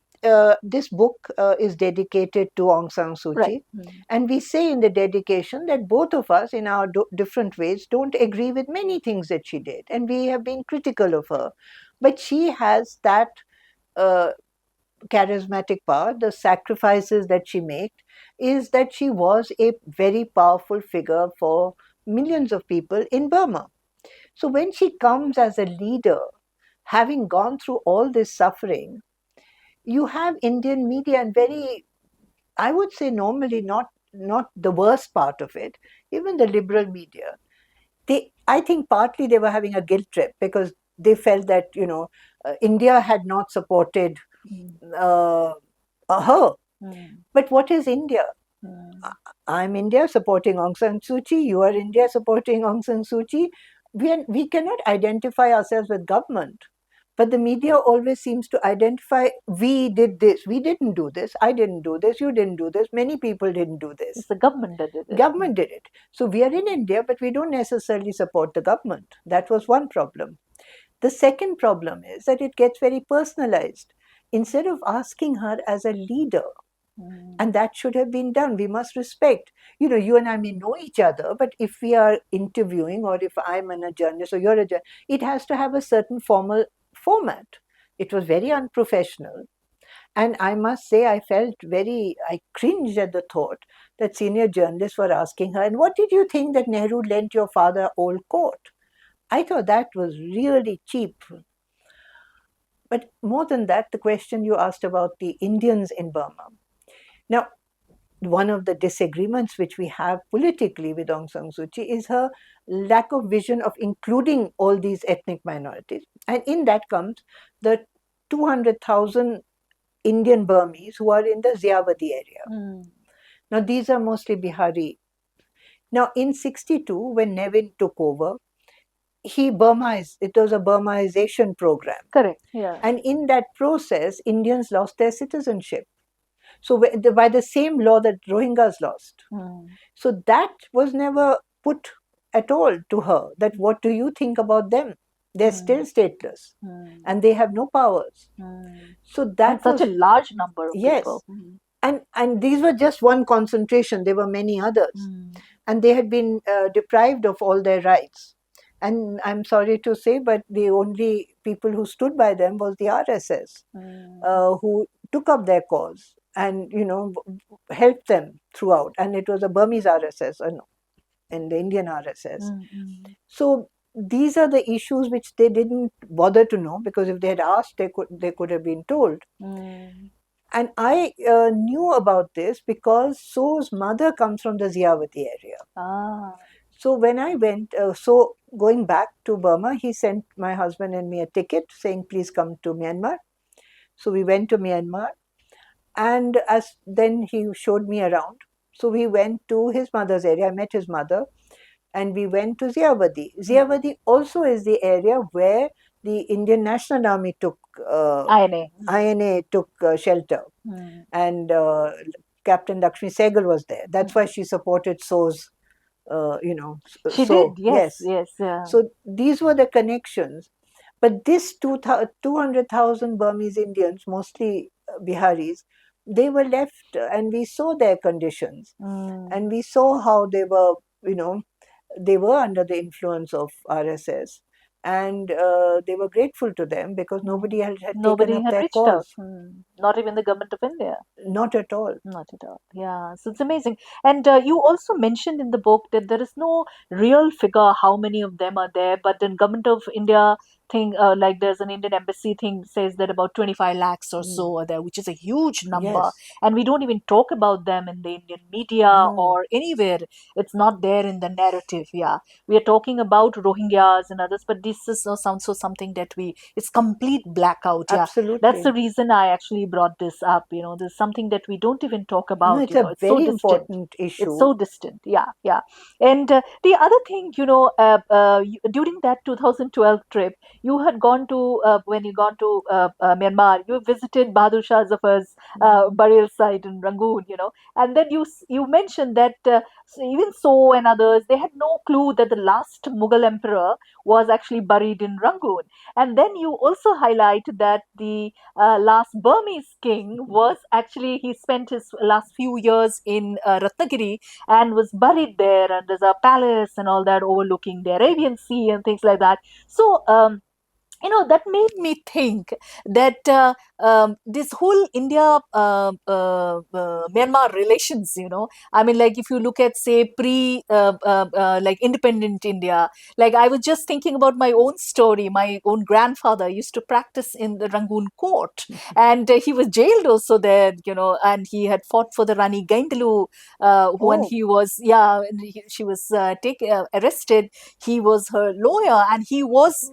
this book is dedicated to Aung San Suu Kyi. Right. And we say in the dedication that both of us, in our different ways, don't agree with many things that she did. And we have been critical of her. But she has that uh, charismatic power, the sacrifices that she made, is that she was a very powerful figure for millions of people in Burma. So when she comes as a leader, having gone through all this suffering, you have Indian media and very, I would say normally not the worst part of it, even the liberal media. I think partly they were having a guilt trip because they felt that India had not supported uh, her. But what is India? I'm India supporting Aung San Suu Kyi. You are India supporting Aung San Suu Kyi. We cannot identify ourselves with government. But the media always seems to identify, we did this, we didn't do this, I didn't do this, you didn't do this, many people didn't do this. It's the government that did it. Government did it. So we are in India, but we don't necessarily support the government. That was one problem. The second problem is that it gets very personalized. Instead of asking her as a leader, and that should have been done. We must respect. You and I may know each other, but if we are interviewing or if I'm a journalist or you're a journalist, it has to have a certain formal format. It was very unprofessional. And I must say, I cringed at the thought that senior journalists were asking her, and what did you think that Nehru lent your father old coat? I thought that was really cheap. But more than that, the question you asked about the Indians in Burma. Now, one of the disagreements which we have politically with Aung San Suu Kyi is her lack of vision of including all these ethnic minorities. And in that comes the 200,000 Indian Burmese who are in the Ziawadi area. Now, these are mostly Bihari. Now, in 62, when Nevin took over, it was a Burmaization program. Correct, yeah. And in that process, Indians lost their citizenship. So by the same law that Rohingyas lost. So that was never put at all to her, that what do you think about them? They're still stateless and they have no powers. So that and such a large number of yes. people. And these were just one concentration. There were many others. And they had been deprived of all their rights. And I'm sorry to say, but the only people who stood by them was the RSS, who took up their cause and helped them throughout. And it was a Burmese RSS and the Indian RSS. So these are the issues which they didn't bother to know, because if they had asked, they could have been told. And I knew about this because So's mother comes from the Ziawati area. So when I went, going back to Burma, he sent my husband and me a ticket saying, please come to Myanmar. So we went to Myanmar, and then he showed me around. So we went to his mother's area. I met his mother, and we went to Ziawadi. Ziawadi also is the area where the Indian National Army took INA took shelter, and Captain Lakshmi Sehgal was there. That's why she supported So's. She did, yes. Yeah. So these were the connections. But this 200,000 Burmese Indians, mostly Biharis, they were left, and we saw their conditions, and we saw how they were, they were under the influence of RSS. and they were grateful to them because nobody had taken Nobody up had their reached out. cause. Not even the government of India. Not at all. Not at all. Yeah, so it's amazing. And you also mentioned in the book that there is no real figure how many of them are there, but then government of India thing, like there's an Indian embassy thing says that about 25 lakhs or so are there, which is a huge number. Yes. And we don't even talk about them in the Indian media No. or anywhere. It's not there in the narrative. Yeah, we are talking about Rohingyas and others, but this is also something that it's complete blackout. Yeah, that's Absolutely. the reason I actually brought this up. There's something that we don't even talk No, about. it's a It's so very distant. important It's issue. so distant. Yeah, yeah. And the other thing, during that 2012 trip, you had gone to when you gone to Myanmar, you visited Bahadur Shah Zafar's burial site in Rangoon. And then you mentioned that even so and others, they had no clue that the last Mughal emperor was actually buried in Rangoon. And then you also highlight that the last Burmese king was actually, he spent his last few years in Ratnagiri and was buried there, and there's a palace and all that overlooking the Arabian Sea and things like that. So, that made me think that this whole India Myanmar relations, I mean, like if you look at, say, like independent India, like I was just thinking about my own story. My own grandfather used to practice in the Rangoon court, and he was jailed also there, and he had fought for the Rani Gaindalu when Oh, he was, yeah, and she was arrested. He was her lawyer, and he was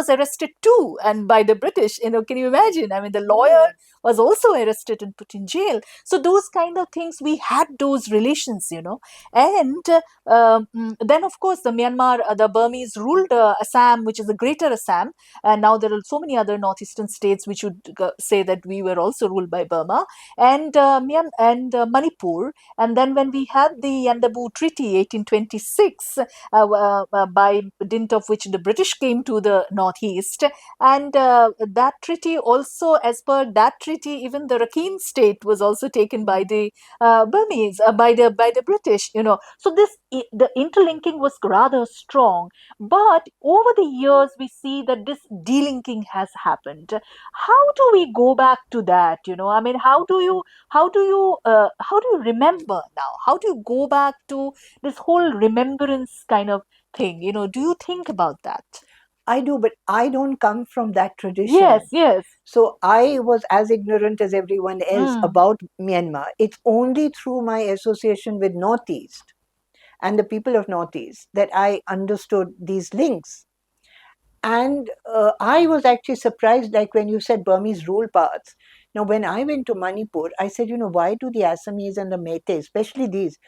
arrested too, and by the British. Can you imagine? I mean, the lawyer oh, was also arrested and put in jail. So those kind of things, we had those relations. And then of course the Burmese ruled Assam, which is a greater Assam, and now there are so many other northeastern states which would say that we were also ruled by Burma, and Manipur. And then when we had the Yandabu Treaty 1826, by dint of which the British came to the northeast. And that treaty also, as per that treaty, even the Rakhine state was also taken by the Burmese, by the British. So the interlinking was rather strong. But over the years, we see that this delinking has happened. How do we go back to that? I mean, how do you remember now? How do you go back to this whole remembrance kind of thing? Do you think about that? I do, but I don't come from that Yes, tradition. yes. So I was as ignorant as everyone else Mm. about Myanmar. It's only through my association with Northeast and the people of Northeast that I understood these links. And I was actually surprised, like when you said Burmese rule paths. Now, when I went to Manipur, I said, why do the Assamese and the Meiteis, especially these,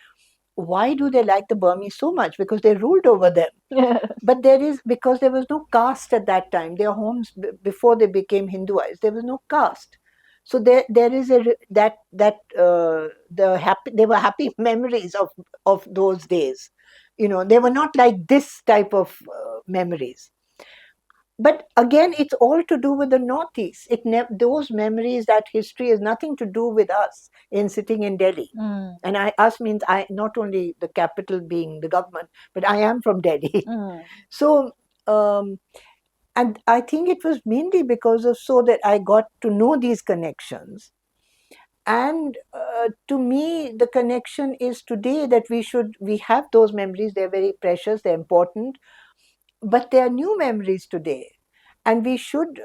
why do they like the Burmese so much? Because they ruled over them. But because there was no caste at that time. Their homes before they became Hinduized, there was no caste. So there is they were happy memories of those days. They were not like this type of memories. But again, it's all to do with the Northeast. Those memories, that history, has nothing to do with us in sitting in Delhi. Mm, And us means I, not only the capital being the government, but I am from Delhi. mm, So, and I think it was mainly because of so that I got to know these connections. And to me, the connection is today that we have those memories. They're very precious. They're important, but there are new memories today, and we should.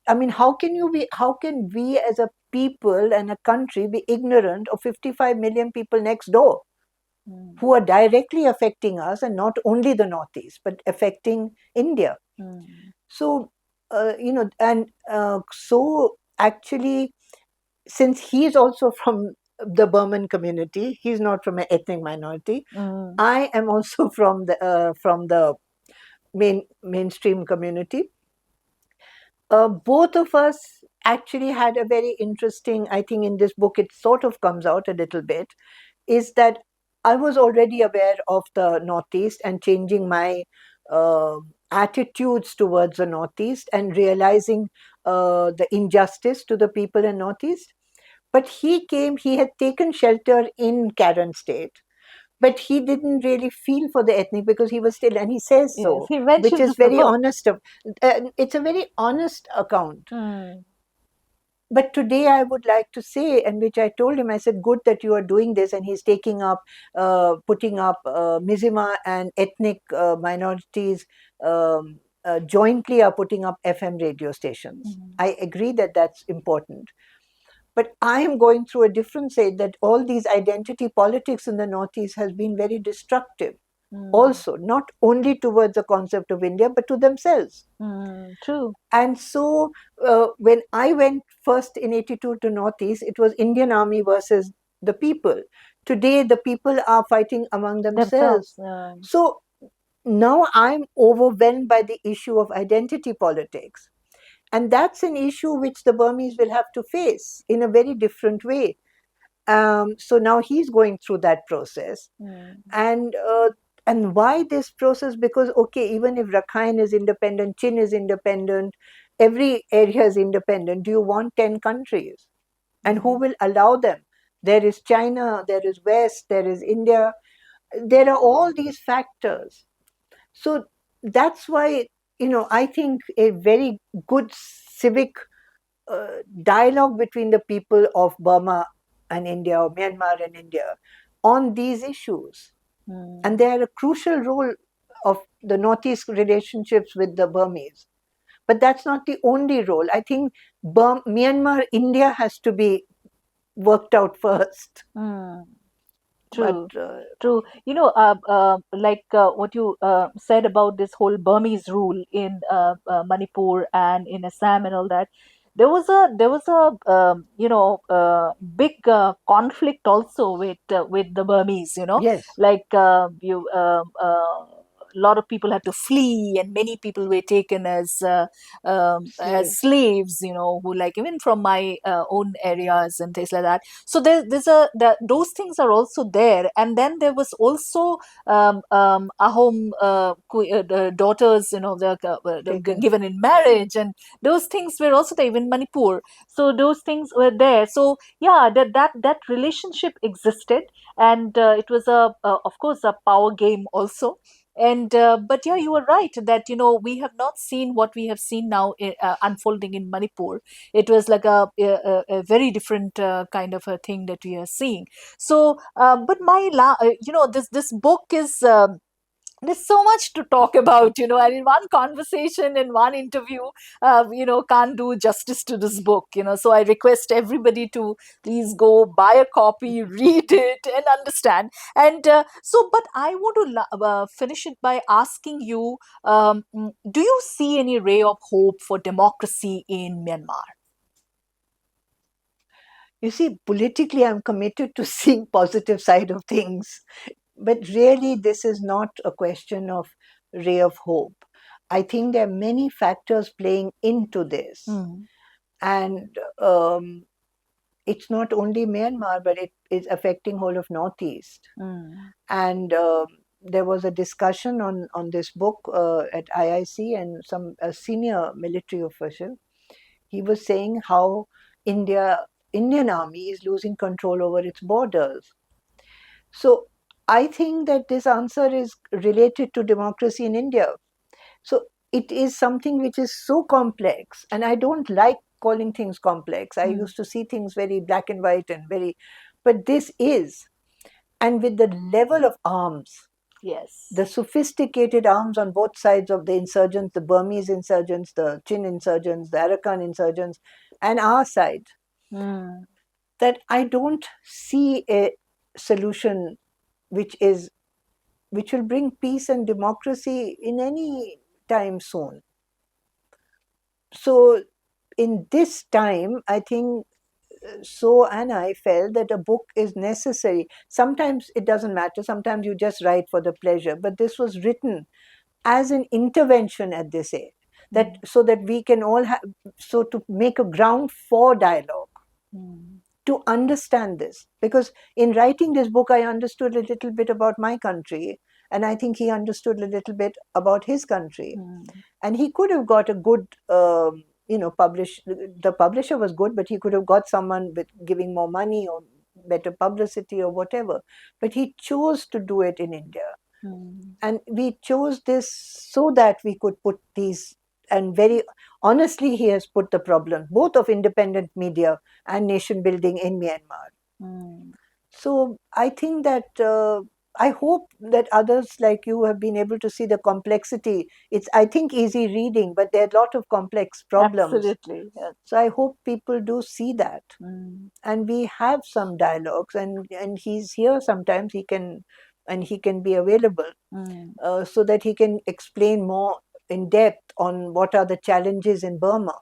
I mean, how can we as a people and a country be ignorant of 55 million people next door mm, who are directly affecting us, and not only the Northeast, but affecting India? mm, So, and so actually, since he's also from the Burman community, he's not from an ethnic minority. mm, I am also from the mainstream community. Both of us actually had a very interesting. I think in this book it sort of comes out a little bit. Is that I was already aware of the Northeast and changing my uh, attitudes towards the Northeast and realizing the injustice to the people in Northeast. But he had taken shelter in Karen State, but he didn't really feel for the ethnic because he was still, and he says Yes, so, he which mentions is in the very book. honest of. It's a very honest account. Hmm. But today I would like to say, and which I told him, I said, good that you are doing this, and he's taking up, putting up Mizima and ethnic minorities jointly are putting up FM radio stations. Mhm. I agree that that's important. But I am going through a different side that all these identity politics in the Northeast has been very destructive. Also, not only towards the concept of India, but to themselves. True. And so, when I went first in 82 to Northeast, it was Indian Army versus the people. Today, the people are fighting among Themselves. themselves. So now I'm overwhelmed by the issue of identity politics. And that's an issue which the Burmese will have to face in a very different way. So now he's going through that process. And why this process? Because okay, even if Rakhine is independent, Chin is independent, every area is independent. Do you want 10 countries? And who will allow them? There is China, there is West, there is India. There are all these factors. So that's why, I think a very good civic dialogue between the people of Burma and India, or Myanmar and India, on these issues. And they are a crucial role of the Northeast relationships with the Burmese. But that's not the only role. I think Myanmar, India has to be worked out first. True. But True. Like what you said about this whole Burmese rule in Manipur and in Assam and all that. There was a big conflict also with the Burmese. yes, Like a lot of people had to flee, and many people were taken as slaves. Who, like, even from my own areas and things like that. So those things are also there. And then there was also Ahom the daughters, taken. given in marriage, and those things were also there, even Manipur. So those things were there. So yeah, that relationship existed, and it was of course a power game also. And but yeah, you were right that we have not seen what we have seen now unfolding in Manipur. It was like a very different kind of a thing that we are seeing. So but this book is there's so much to talk about, and in one conversation, in one interview, can't do justice to this book. So I request everybody to please go buy a copy, read it, and understand. And but I want to finish it by asking you, do you see any ray of hope for democracy in Myanmar? You see, politically, I'm committed to seeing positive side of things. But really, this is not a question of ray of hope. I think there are many factors playing into this. And it's not only Myanmar, but it is affecting whole of Northeast. And there was a discussion on this book at IIC, and some senior military official. He was saying how Indian Army is losing control over its borders. So I think that this answer is related to democracy in India. So it is something which is so complex, and I don't like calling things complex. I used to see things very black and white and but this is. And with the level of arms, Yes. the sophisticated arms on both sides of the insurgents, the Burmese insurgents, the Chin insurgents, the Arakan insurgents, and our side, that I don't see a solution which will bring peace and democracy in any time soon. So in this time, I think so and I felt that a book is necessary. Sometimes it doesn't matter. Sometimes you just write for the pleasure. But this was written as an intervention at this age, that so that we can all have, so to make a ground for dialogue, to understand this. Because in writing this book, I understood a little bit about my country, and I think he understood a little bit about his country. And he could have got a good the publisher was good, but he could have got someone with giving more money or better publicity or whatever. But he chose to do it in India. And we chose this so that we could put these, and very honestly, he has put the problem both of independent media and nation building in Myanmar. So I think that I hope that others like you have been able to see the complexity. It's, I think, easy reading, but there are a lot of complex problems. Absolutely. Yes. So I hope people do see that. And we have some dialogues, and he's here sometimes. He can, and he can be available so that he can explain more in depth on what are the challenges in Burma.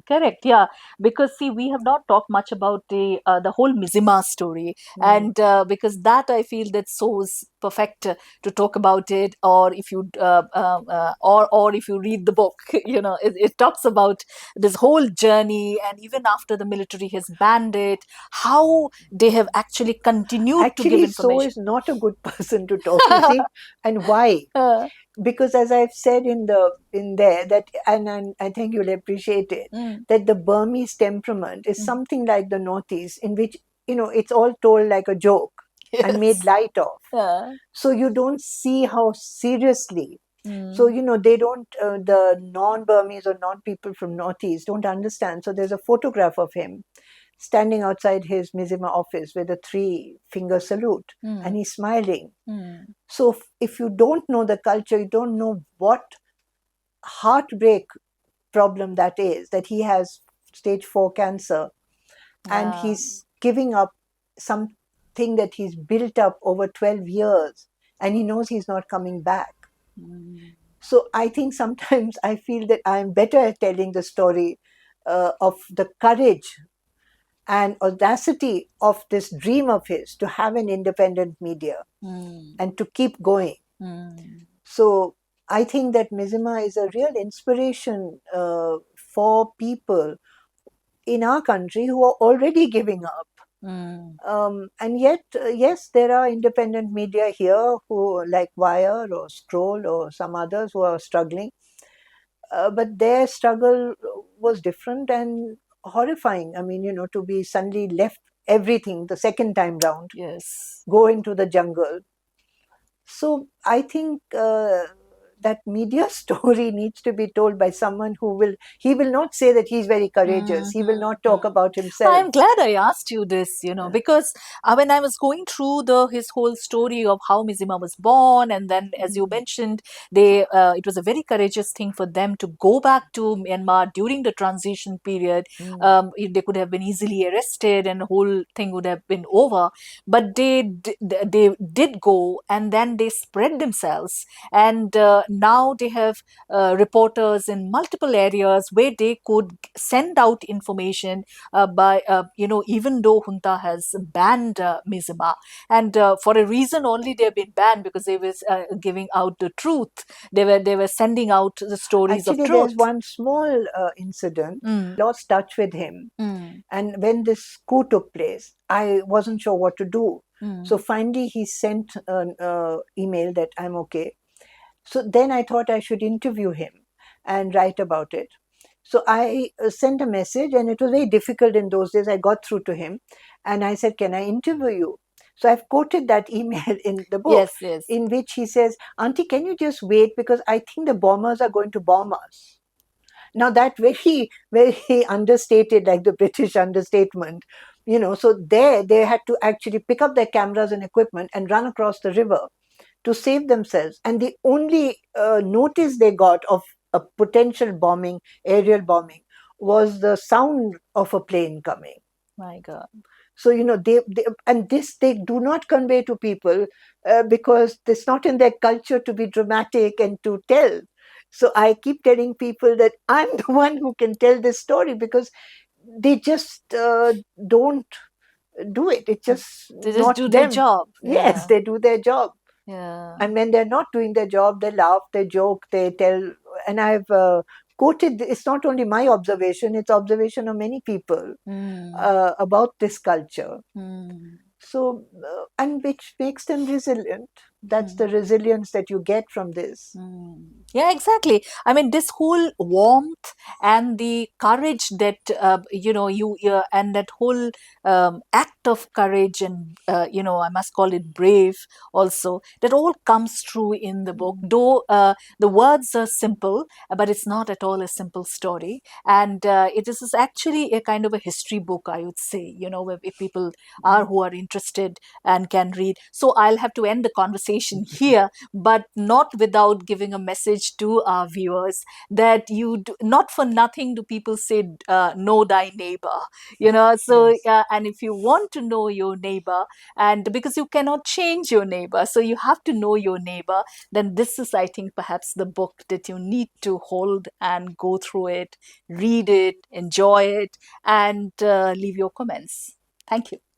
Correct. Yeah, because see, we have not talked much about the whole Mizima story, and because that I feel that so is perfect to talk about it. Or if you or if you read the book, you know, it talks about this whole journey, and even after the military has banned it, how they have actually continued to give Actually, So information. is not a good person to talk. You see, and why? Because as I've said in there that, and I think you'll appreciate it, that the Burmese temperament is something like the Northeast, in which, you know, it's all told like a joke and made light of. So you don't see how seriously. So, you know, they don't, the non-Burmese or non-people from Northeast don't understand. So there's a photograph of him standing outside his Mizima office with a 3-finger salute, and he's smiling. So if you don't know the culture, you don't know what heartbreak problem that is, that he has stage 4 cancer, and he's giving up something that he's built up over 12 years, and he knows he's not coming back. So I think sometimes I feel that I'm better at telling the story of the courage and audacity of this dream of his to have an independent media and to keep going. So I think that Mizima is a real inspiration for people in our country who are already giving up. And yet, yes, there are independent media here who, like Wire or Scroll or some others, who are struggling. But their struggle was different and horrifying. I mean, you know, to be suddenly left everything the second time round, go into the jungle. So I think that media story needs to be told by someone who will, he will not say that he's very courageous. He will not talk about himself. I'm glad I asked you this, you know, because when I was going through his whole story of how Mizima was born, and then, as you mentioned, it was a very courageous thing for them to go back to Myanmar during the transition period. They could have been easily arrested, and the whole thing would have been over. But they did go, and then they spread themselves, and now they have reporters in multiple areas where they could send out information by even though junta has banned Mizima, and for a reason only they've been banned, because they were giving out the truth. They were sending out the stories Actually, of truth. there's one small incident. Lost touch with him, and when this coup took place, I wasn't sure what to do. So finally, he sent an email that I'm okay. So then I thought I should interview him and write about it. So I sent a message, and it was very difficult in those days. I got through to him, and I said, "Can I interview you?" So I've quoted that email in the book, in which he says, "Auntie, can you just wait, because I think the bombers are going to bomb us." Now that very, very understated, like the British understatement, you know. So they had to actually pick up their cameras and equipment and run across the river to save themselves. And the only notice they got of a potential bombing, aerial bombing, was the sound of a plane coming. My God. So, you know, they do not convey to people because it's not in their culture to be dramatic and to tell. So I keep telling people that I'm the one who can tell this story, because they just don't do it. It's just They just not do them. their job. Yes, they do their job. Yeah. And when they're not doing their job, they laugh, they joke, they tell. And I've quoted, it's not only my observation, it's observation of many people about this culture. So, and which makes them resilient. That's the resilience that you get from this. Yeah, exactly. I mean, this whole warmth and the courage that and that whole act of courage and I must call it brave also. That all comes through in the book. Though the words are simple, but it's not at all a simple story, and it is actually a kind of a history book, I would say. Where if people are who are interested and can read. So I'll have to end the conversation here, but not without giving a message to our viewers that not for nothing do people say, know thy neighbor. So and if you want to know your neighbor, and because you cannot change your neighbor, so you have to know your neighbor, then this is, I think, perhaps the book that you need to hold and go through it, read it, enjoy it, and leave your comments. Thank you.